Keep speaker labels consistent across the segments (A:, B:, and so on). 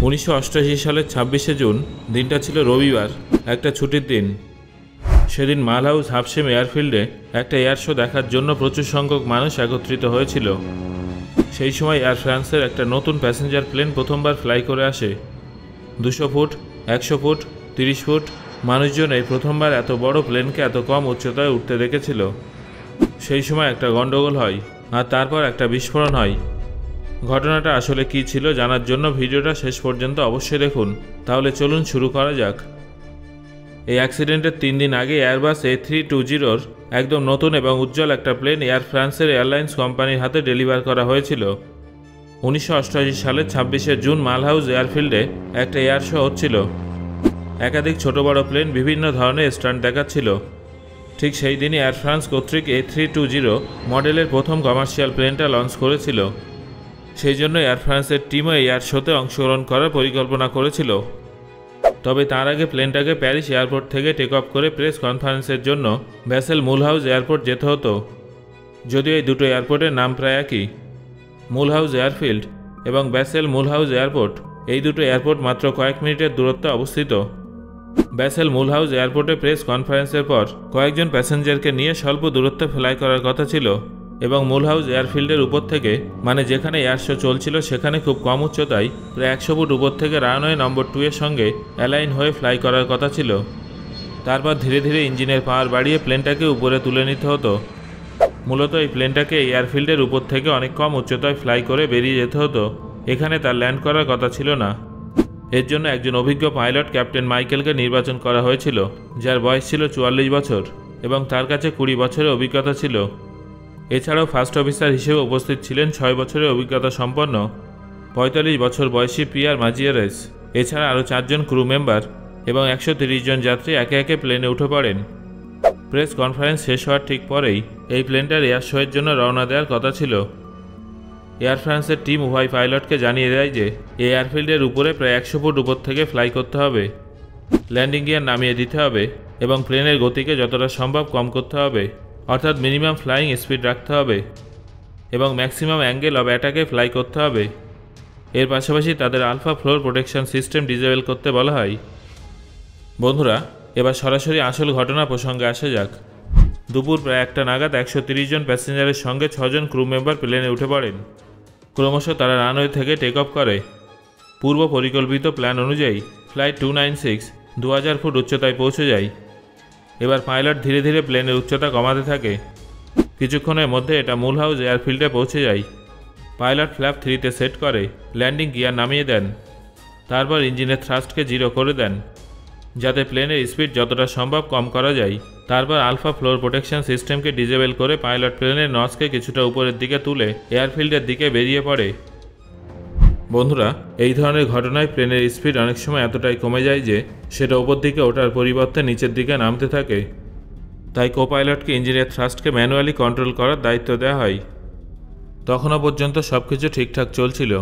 A: 1988 সালের 26শে জুন দিনটা ছিল রবিবার, একটা ছুটির দিন। সেদিন মালহাউস হাফশেম এয়ারফিল্ডে একটা এয়ার শো দেখার জন্য প্রচুর সংখ্যক মানুষ একত্রিত হয়েছিল। সেই সময় এয়ার ফ্রান্সের একটা নতুন প্যাসেঞ্জার প্লেন প্রথমবার ফ্লাই করে আসে। 200 ফুট, 100 ফুট, 30 ফুট মানুষজন এই প্রথমবার এত বড় প্লেনকে এত কম উচ্চতায় উঠতে দেখেছিল। সেই সময় একটা গন্ডগোল হয় আর তারপর একটা বিস্ফোরণ হয়। ঘটনাটা আসলে কী ছিল জানার জন্য ভিডিওটা শেষ পর্যন্ত অবশ্যই দেখুন। তাহলে চলুন শুরু করা যাক। এই অ্যাক্সিডেন্টের 3 দিন আগে এয়ারবাস A320-র একদম নতুন এবং উজ্জ্বল একটা প্লেন এয়ার ফ্রান্সের এয়ারলাইন্স কোম্পানির হাতে ডেলিভার করা হয়েছিল। 1988 সালের 26শে জুন মালহাউস এয়ারফিল্ডে একটা এয়ার শো হচ্ছিল। একাধিক ছোট বড় প্লেন বিভিন্ন ধরনের স্টান্ট দেখাচ্ছিল। ঠিক সেই দিনই এয়ার ফ্রান্স কর্তৃক A320 মডেলের প্রথম কমার্শিয়াল প্লেনটা লঞ্চ করেছিল। সেই জন্য এয়ার ফ্রান্সের টিমও এই এয়ার শোতে অংশগ্রহণ করার পরিকল্পনা করেছিল। তবে তার আগে প্লেনটাকে প্যারিস এয়ারপোর্ট থেকে টেক অফ করে প্রেস কনফারেন্সের জন্য ব্যাসেল মুলহাউস এয়ারপোর্ট যেতে হতো। যদিও এই দুটো এয়ারপোর্টের নাম প্রায় একই, মুলহাউস এয়ারফিল্ড এবং ব্যাসেল মুলহাউস এয়ারপোর্ট, এই দুটো এয়ারপোর্ট মাত্র কয়েক মিনিটের দূরত্বে অবস্থিত। ব্যাসেল মুলহাউস এয়ারপোর্টে প্রেস কনফারেন্সের পর কয়েকজন প্যাসেঞ্জারকে নিয়ে স্বল্প দূরত্বে ফ্লাই করার কথা ছিল এবং মুলহাউস এয়ারফিল্ডের উপর থেকে, মানে যেখানে এয়ার শো চলছিল সেখানে খুব কম উচ্চতায় প্রায় 100 ফুট উপর থেকে রানওয়ে নম্বর 2 এর সঙ্গে অ্যালাইন হয়ে ফ্লাই করার কথা ছিল। তারপর ধীরে ধীরে ইঞ্জিনের পাওয়ার বাড়িয়ে প্লেনটাকে উপরে তুলে নিতে হতো। মূলত এই প্লেনটাকে এয়ারফিল্ডের উপর থেকে অনেক কম উচ্চতায় ফ্লাই করে বেরিয়ে যেতে হতো। এখানে তার ল্যান্ড করার কথা ছিল না। এর জন্য একজন অভিজ্ঞ পাইলট ক্যাপ্টেন মাইকেলকে নির্বাচন করা হয়েছিল, যার বয়স ছিল 44 বছর এবং তার কাছে 20 বছরের অভিজ্ঞতা ছিল। এছাড়াও ফার্স্ট অফিসার হিসেবে উপস্থিত ছিলেন 6 বছরের অভিজ্ঞতা সম্পন্ন 45 বছর বয়সী পিয়ার মাজিয়ারেস। এছাড়া আরও 4 জন ক্রু মেম্বার এবং 130 জন যাত্রী একে একে প্লেনে উঠে পড়েন। প্রেস কনফারেন্স শেষ হওয়ার ঠিক পরেই এই প্লেনটার এয়ার শোয়ের জন্য রওনা দেওয়ার কথা ছিল। এয়ার ফ্রান্সের টিম উভয় পাইলটকে জানিয়ে দেয় যে এই এয়ারফিল্ডের উপরে প্রায় 100 ফুট উপর থেকে ফ্লাই করতে হবে, ল্যান্ডিং গিয়ার নামিয়ে দিতে হবে এবং প্লেনের গতিকে যতটা সম্ভব কম করতে হবে, অর্থাৎ মিনিমাম ফ্লাইং স্পিড রাখতে হবে এবং ম্যাক্সিমাম অ্যাঙ্গেল অফ অ্যাটাকে ফ্লাই করতে হবে। এর পাশাপাশি তাদের alpha floor protection system disable করতে বলা হয়। বন্ধুরা, এবার সরাসরি আসল ঘটনা প্রসঙ্গে আসা যাক। দুপুর প্রায় 1টা নাগাদ 130 জন প্যাসেঞ্জারের সঙ্গে 6 জন ক্রু মেম্বার প্লেনে উঠে পড়েন। ক্রমশ তারা রানওয়ে থেকে টেক অফ করে। পূর্ব পরিকল্পিত প্ল্যান অনুযায়ী ফ্লাইট 296 2000 ফুট উচ্চতায় পৌঁছে যায়। এবার পাইলট ধীরে ধীরে প্লেনের উচ্চতা কমাতে থাকে। কিছুক্ষণের মধ্যে এটা মুলহাউস এয়ারফিল্ডে পৌঁছে যায়। পাইলট ফ্ল্যাপ 3-তে সেট করে ল্যান্ডিং গিয়ার নামিয়ে দেন। তারপর ইঞ্জিনের থ্রাস্টকে 0 করে দেন যাতে প্লেনের স্পিড যতটা সম্ভব কম করা যায়। তারপর আলফা ফ্লোর প্রোটেকশন সিস্টেমকে ডিসেবল করে পাইলট প্লেনের নজকে কিছুটা উপরের দিকে তুলে এয়ারফিল্ডের দিকে বেরিয়ে পড়ে। বন্ধুরা, এই ধরনের ঘটনায় প্লেনের স্পিড অনেক সময় এতটাই কমে যায় যে সেটা উপর দিকে ওঠার পরিবর্তে নিচের দিকে নামতে থাকে। তাই কোপাইলটকে ইঞ্জিনের থ্রাস্টকে ম্যানুয়ালি কন্ট্রোল করার দায়িত্ব দেওয়া হয়। তখনও পর্যন্ত সব কিছু ঠিকঠাক চলছিল।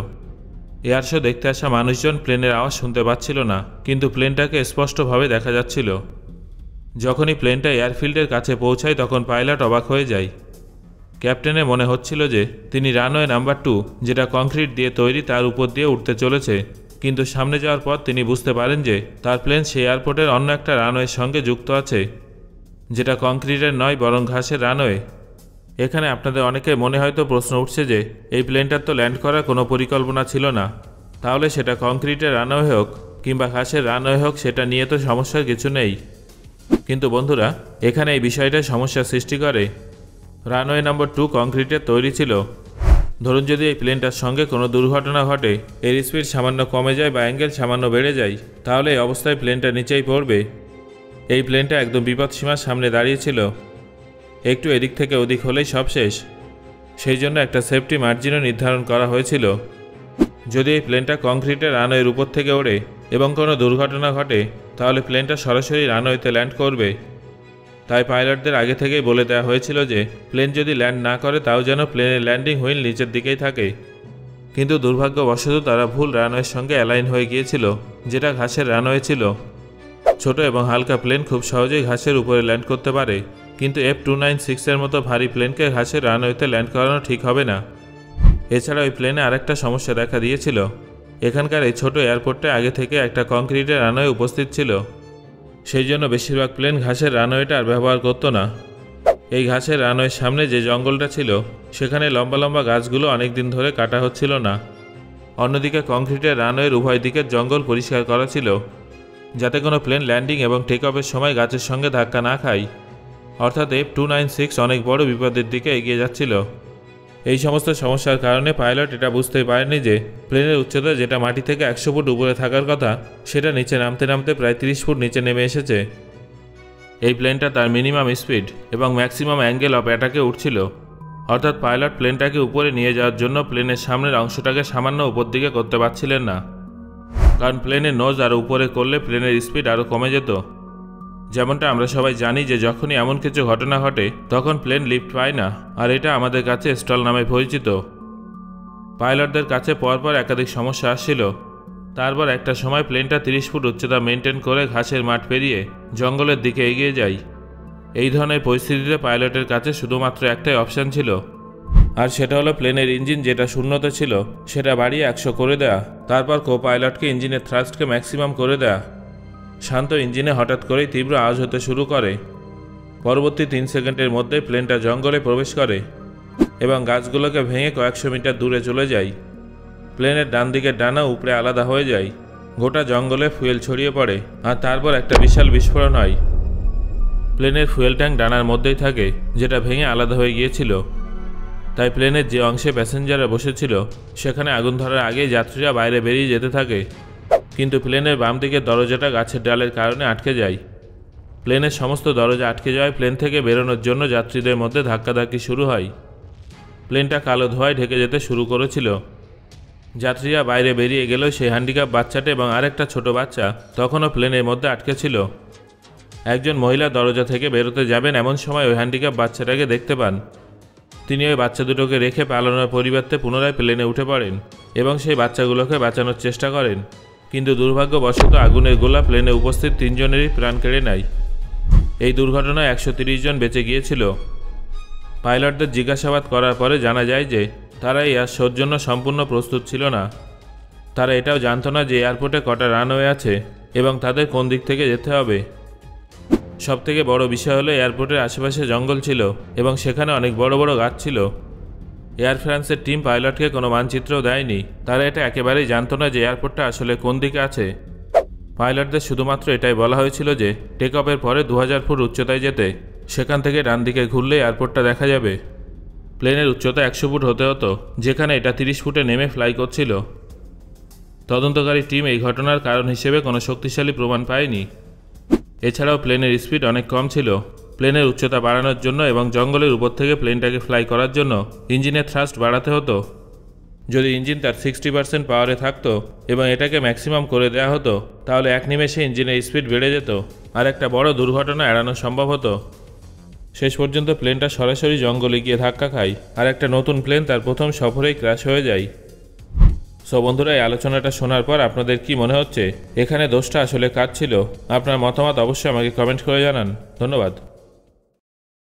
A: এয়ার শো দেখতে আসা মানুষজন প্লেনের আওয়াজ শুনতে পাচ্ছিল না, কিন্তু প্লেনটাকে স্পষ্টভাবে দেখা যাচ্ছিল। যখনই প্লেনটা এয়ারফিল্ডের কাছে পৌঁছায় তখন পাইলট অবাক হয়ে যায়। ক্যাপ্টেনের মনে হচ্ছিল যে তিনি রানওয়ে নাম্বার 2, যেটা কংক্রিট দিয়ে তৈরি, তার উপর দিয়ে উঠতে চলেছে। কিন্তু সামনে যাওয়ার পর তিনি বুঝতে পারেন যে তার প্লেন সেই এয়ারপোর্টের অন্য একটা রানওয়ের সঙ্গে যুক্ত আছে, যেটা কংক্রিটের নয় বরং ঘাসের রানওয়ে। এখানে আপনাদের অনেকের মনে হয়তো প্রশ্ন উঠছে যে এই প্লেনটার তো ল্যান্ড করার কোনো পরিকল্পনা ছিল না, তাহলে সেটা কংক্রিটের রানওয়ে হোক কিংবা ঘাসের রানওয়ে হোক, সেটা নিয়ে তো সমস্যার কিছু নেই। কিন্তু বন্ধুরা, এখানে এই বিষয়টা সমস্যা সৃষ্টি করে। রানওয়ে নম্বর 2 কংক্রিটের তৈরি ছিল। ধরুন যদি এই প্লেনটার সঙ্গে কোনো দুর্ঘটনা ঘটে, এর স্পিড সামান্য কমে যায় বা অ্যাঙ্গেল সামান্য বেড়ে যায়, তাহলে এই অবস্থায় প্লেনটা নিচেই পড়বে। এই প্লেনটা একদম বিপদসীমার সামনে দাঁড়িয়েছিল। একটু এদিক থেকে ওদিক হলেই সব শেষ। সেই জন্য একটা সেফটি মার্জিনও নির্ধারণ করা হয়েছিল। যদি এই প্লেনটা কংক্রিটের রানওয়ের উপর থেকে ওড়ে এবং কোনো দুর্ঘটনা ঘটে, তাহলে প্লেনটা সরাসরি রানওয়েতে ল্যান্ড করবে। তাই পাইলটদের আগে থেকেই বলে দেওয়া হয়েছিল যে প্লেন যদি ল্যান্ড না করে তাও যেন প্লেনের ল্যান্ডিং হুইল নিচের দিকেই থাকে। কিন্তু দুর্ভাগ্যবশত তারা ভুল রানওয়ের সঙ্গে অ্যালাইন হয়ে গিয়েছিল, যেটা ঘাসের রানওয়ে ছিল। ছোট এবং হালকা প্লেন খুব সহজেই ঘাসের উপরে ল্যান্ড করতে পারে, কিন্তু F296-এর মতো ভারী প্লেনকে ঘাসের রানওয়েতে ল্যান্ড করানো ঠিক হবে না। এছাড়া ওই প্লেনে আরেকটা সমস্যা দেখা দিয়েছিল। এখানকার এই ছোট এয়ারপোর্টে আগে থেকে একটা কংক্রিটের রানওয়ে উপস্থিত ছিল, সেই জন্য বেশিরভাগ প্লেন ঘাসের রানওয়েটা আর ব্যবহার করতো না। এই ঘাসের রানওয়ের সামনে যে জঙ্গলটা ছিল সেখানে লম্বা লম্বা গাছগুলো অনেক দিন ধরে কাটা হচ্ছিল না। অন্যদিকে কংক্রিটের রানওয়ের উভয় দিকের জঙ্গল পরিষ্কার করা ছিল, যাতে কোনো প্লেন ল্যান্ডিং এবং টেক অফের সময় গাছের সঙ্গে ধাক্কা না খায়। অর্থাৎ F296 অনেক বড় বিপদের দিকে এগিয়ে যাচ্ছিল। এই সমস্ত সমস্যার কারণে পাইলট এটা বুঝতেই পারেনি যে প্লেনের উচ্চতা, যেটা মাটি থেকে 100 ফুট উপরে থাকার কথা, সেটা নিচে নামতে নামতে প্রায় 30 ফুট নিচে নেমে এসেছে। এই প্লেনটা তার মিনিমাম স্পিড এবং ম্যাক্সিমাম অ্যাঙ্গেল অফ অ্যাটাকে উঠছিল। অর্থাৎ পাইলট প্লেনটাকে উপরে নিয়ে যাওয়ার জন্য প্লেনের সামনের অংশটাকে সামান্য উপর দিকে করতে পারছিলেন না, কারণ প্লেনের নোজ আরও উপরে করলে প্লেনের স্পিড আরও কমে যেত। যেমনটা আমরা সবাই জানি যে যখনই এমন কিছু ঘটনা ঘটে তখন প্লেন লিফট পায় না, আর এটা আমাদের কাছে স্টল নামে পরিচিত। পাইলটদের কাছে পরপর একাধিক সমস্যা আসছিল। তারপর একটা সময় প্লেনটা 30 ফুট উচ্চতা মেনটেন করে ঘাসের মাঠ পেরিয়ে জঙ্গলের দিকে এগিয়ে যায়। এই ধরনের পরিস্থিতিতে পাইলটের কাছে শুধুমাত্র একটাই অপশান ছিল, আর সেটা হলো প্লেনের ইঞ্জিন যেটা শূন্যতে ছিল সেটা বাড়িয়ে 100 করে দেয়া, তারপর কো পাইলটকে ইঞ্জিনের থ্রাস্টকে ম্যাক্সিমাম করে দেয়া। শান্ত ইঞ্জিনে হঠাৎ করেই তীব্র আওয়াজ হতে শুরু করে। পরবর্তী 3 সেকেন্ডের মধ্যে প্লেনটা জঙ্গলে প্রবেশ করে এবং গাছগুলোকে ভেঙে কয়েকশো মিটার দূরে চলে যায়। প্লেনের ডান দিকের ডানা উপরে আলাদা হয়ে যায়, গোটা জঙ্গলে ফুয়েল ছড়িয়ে পড়ে, আর তারপর একটা বিশাল বিস্ফোরণ হয়। প্লেনের ফুয়েল ট্যাঙ্ক ডানার মধ্যেই থাকে, যেটা ভেঙে আলাদা হয়ে গিয়েছিল। তাই প্লেনের যে অংশে প্যাসেঞ্জাররা বসেছিল সেখানে আগুন ধরার আগেই যাত্রীরা বাইরে বেরিয়ে যেতে থাকে, কিন্তু প্লেনের বাম দিকের দরজাটা গাছের ডালের কারণে আটকে যায়। প্লেনের সমস্ত দরজা আটকে যাওয়ায় প্লেন থেকে বেরোনোর জন্য যাত্রীদের মধ্যে ধাক্কাধাক্কি শুরু হয়। প্লেনটা কালো ধোঁয়ায় ঢেকে যেতে শুরু করেছিল। যাত্রীরা বাইরে বেরিয়ে গেলেও সেই হ্যান্ডিক্যাপ বাচ্চাটা এবং আরেকটা ছোট বাচ্চা তখনও প্লেনের মধ্যে আটকে ছিল। একজন মহিলা দরজা থেকে বেরোতে যাবেন এমন সময় ওই হ্যান্ডিক্যাপ বাচ্চাটাকে দেখতে পান। তিনি ওই বাচ্চা দুটোকে রেখে পালানোর পরিবর্তে পুনরায় প্লেনে উঠে পড়েন এবং সেই বাচ্চাগুলোকে বাঁচানোর চেষ্টা করেন, কিন্তু দুর্ভাগ্যবশত আগুনের গোলা প্লেনে উপস্থিত 3 জনেরই প্রাণ কেড়ে নেয়। এই দুর্ঘটনায় 130 জন বেঁচে গিয়েছিল। পাইলটদের জিজ্ঞাসাবাদ করার পরে জানা যায় যে তারা এই এয়ার শোর জন্য সম্পূর্ণ প্রস্তুত ছিল না। তারা এটাও জানতো না যে এয়ারপোর্টে কটা রানওয়ে আছে এবং তাদের কোন দিক থেকে যেতে হবে। সবথেকে বড় বিষয় হলো এয়ারপোর্টের আশেপাশে জঙ্গল ছিল এবং সেখানে অনেক বড় বড় গাছ ছিল। এয়ার ফ্রান্সের টিম পাইলটকে কোনো মানচিত্রও দেয়নি। তারা এটা একেবারেই জানতো না যে এয়ারপোর্টটা আসলে কোন দিকে আছে। পাইলটদের শুধুমাত্র এটাই বলা হয়েছিল যে টেক অফের পরে 2000 ফুট উচ্চতায় যেতে, সেখান থেকে ডান দিকে ঘুরলে এয়ারপোর্টটা দেখা যাবে। প্লেনের উচ্চতা 100 ফুট হতে হতো, যেখানে এটা 30 ফুটে নেমে ফ্লাই করছিল। তদন্তকারী টিম এই ঘটনার কারণ হিসেবে কোনো শক্তিশালী প্রমাণ পায়নি। এছাড়াও প্লেনের স্পিড অনেক কম ছিল। প্লেনের উচ্চতা বাড়ানোর জন্য এবং জঙ্গলের উপর থেকে প্লেনটাকে ফ্লাই করার জন্য ইঞ্জিনের থ্রাস্ট বাড়াতে হতো। যদি ইঞ্জিন তার 60% পাওয়ারে থাকতো এবং এটাকে ম্যাক্সিমাম করে দেওয়া হতো, তাহলে এক নিমেষে ইঞ্জিনের স্পিড বেড়ে যেত আর একটা বড় দুর্ঘটনা এড়ানো সম্ভব হতো। শেষ পর্যন্ত প্লেনটা সরাসরি জঙ্গলে গিয়ে ধাক্কা খায় আর একটা নতুন প্লেন তার প্রথম সফরেই ক্র্যাশ হয়ে যায়। সো বন্ধুরা, এই আলোচনাটা শোনার পর আপনাদের কি মনে হচ্ছে এখানে দোষটা আসলে কার ছিল? আপনার মতামত অবশ্যই আমাকে কমেন্ট করে জানান। ধন্যবাদ।